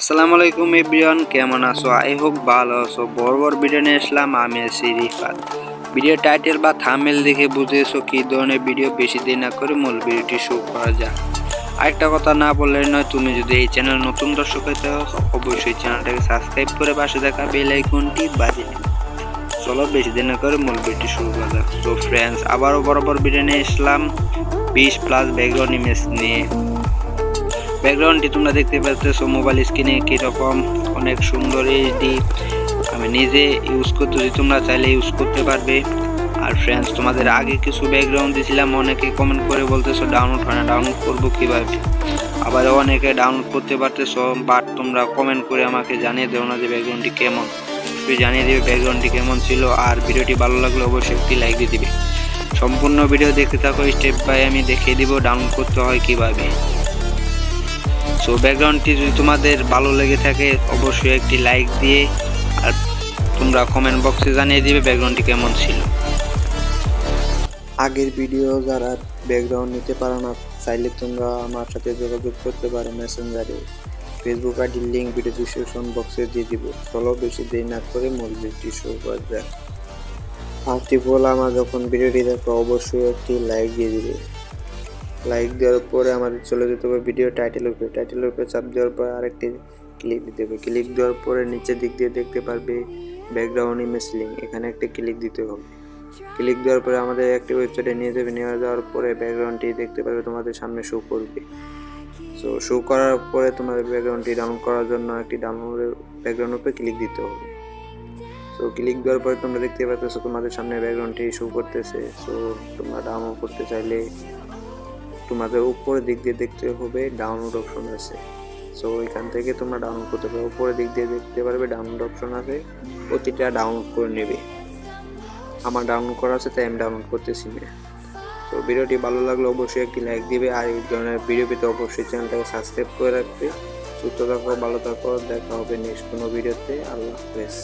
আসসালামু আলাইকুম এভরিওয়ান, কেমন আছো? আই হোপ ভালো আছো। বড় ভিডিও নিয়ে আসলাম, আমি আছি রিফাত। ভিডিও টাইটেল বা থাম্বনেল দেখে বুঝেছো কি ধরনের ভিডিও। বেশি দেরি না করে মূল ভিডিওটি শুরু করা যাক। আরেকটা কথা না বললে নয়, তুমি যদি এই চ্যানেল নতুন দর্শক হতে অবশ্যই চ্যানেলটাকে সাবস্ক্রাইব করে পাশে থাকা বেল আইকনটি বাজিয়ে নিন। চলো বেশি দেরি না করে মূল ভিডিওটি শুরু করা যাক। তো ফ্রেন্ডস, আবারও বরাবর ভিডিও নিয়ে আসলাম 20+ ব্যাকগ্রাউন্ড ইমেজ নিয়ে। ব্যাকগ্রাউন্ডটি তোমরা দেখতে পাচ্ছো মোবাইল স্ক্রিনে কিরকম, অনেক সুন্দর এইচডি। আমি নিজে ইউজ করতেছি, তোমরা চাইলে ইউজ করতে পারবে। আর ফ্রেন্ডস, তোমাদের আগে কিছু ব্যাকগ্রাউন্ড দিয়েছিলাম, অনেকে কমেন্ট করে বলতেছো ডাউনলোড হয় না, ডাউনলোড করবো কিভাবে। আবার অনেকে ডাউনলোড করতে পারতেছো, বাট তোমরা কমেন্ট করে আমাকে জানিয়ে দেও না যে ব্যাকগ্রাউন্ডটি কেমন। তুই জানিয়ে দিবে ব্যাকগ্রাউন্ডটি কেমন ছিল। আর ভিডিওটি ভালো লাগলে অবশ্যই একটি লাইক দিয়ে দিবে। সম্পূর্ণ ভিডিও দেখতে থাকো, স্টেপ বাই আমি দেখিয়ে দিব ডাউনলোড করতে হয় কিভাবে। সো ব্যাকগ্রাউন্ডটি যদি তোমাদের ভালো লেগে থাকে অবশ্যই একটি লাইক দিয়ে আর তোমরা কমেন্ট বক্সে জানিয়ে দিবে ব্যাকগ্রাউন্ডটি কেমন ছিল। আগের ভিডিও যারা ব্যাকগ্রাউন্ড নিতে পারো না, চাইলে তোমরা আমার সাথে যোগাযোগ করতে পারো মেসেঞ্জারে। ফেসবুক আইডির লিঙ্ক ভিডিও ডিসক্রিপশন বক্সে দিয়ে দিব। চলো বেশি দেরি না করে মূল ভিডিওটি শুরু করা যাক। ফার্স্ট অফ অল, আমার যখন ভিডিওটি দেখো অবশ্যই একটি লাইক দিয়ে দিবে। লাইক দেওয়ার পরে আমাদের চলে যেতে হবে ভিডিও টাইটেলের উপরে চাপ দেওয়ার পরে আরেকটি ক্লিক দিতে হবে। ক্লিক দেওয়ার পরে নিচের দিক দিয়ে দেখতে পারবে ব্যাকগ্রাউন্ড ইমেজ লিঙ্ক, এখানে একটা ক্লিক দিতে হবে। ক্লিক দেওয়ার পরে আমাদের একটি ওয়েবসাইটে নিয়ে যাবে। নিয়ে যাওয়ার পরে ব্যাকগ্রাউন্ডটি দেখতে পারবে তোমাদের সামনে শো করবে। সো শো করার পরে তোমাদের ব্যাকগ্রাউন্ডটি ডাউনলোড করার জন্য একটি ডাউনলোডের ব্যাকগ্রাউন্ড উপরে ক্লিক দিতে হবে। সো ক্লিক দেওয়ার পরে তোমরা দেখতে পাচ্ছ তোমাদের সামনে ব্যাকগ্রাউন্ডটি শো করতেছে। সো তোমরা ডাউনলোড করতে চাইলে তোমাদের উপরের দিক দিয়ে দেখতে হবে ডাউনলোড অপশন আছে। সো এখান থেকে তোমরা ডাউনলোড করতে পারবে। উপরের দিক দিয়ে দেখতে পারবে ডাউনলোড অপশন আছে, প্রতিটা ডাউনলোড করে নেবে। আমার ডাউনলোড করা আছে তাই আমি ডাউনলোড করতেছি না। তো ভিডিওটি ভালো লাগলে অবশ্যই একটি লাইক দিবে। আর এই ধরনের ভিডিও পেতে অবশ্যই চ্যানেলটাকে সাবস্ক্রাইব করে রাখবে। সুস্থ থাকো, ভালো থাকো, দেখা হবে নেক্সট কোনো ভিডিওতে। আল্লাহ হাফেজ।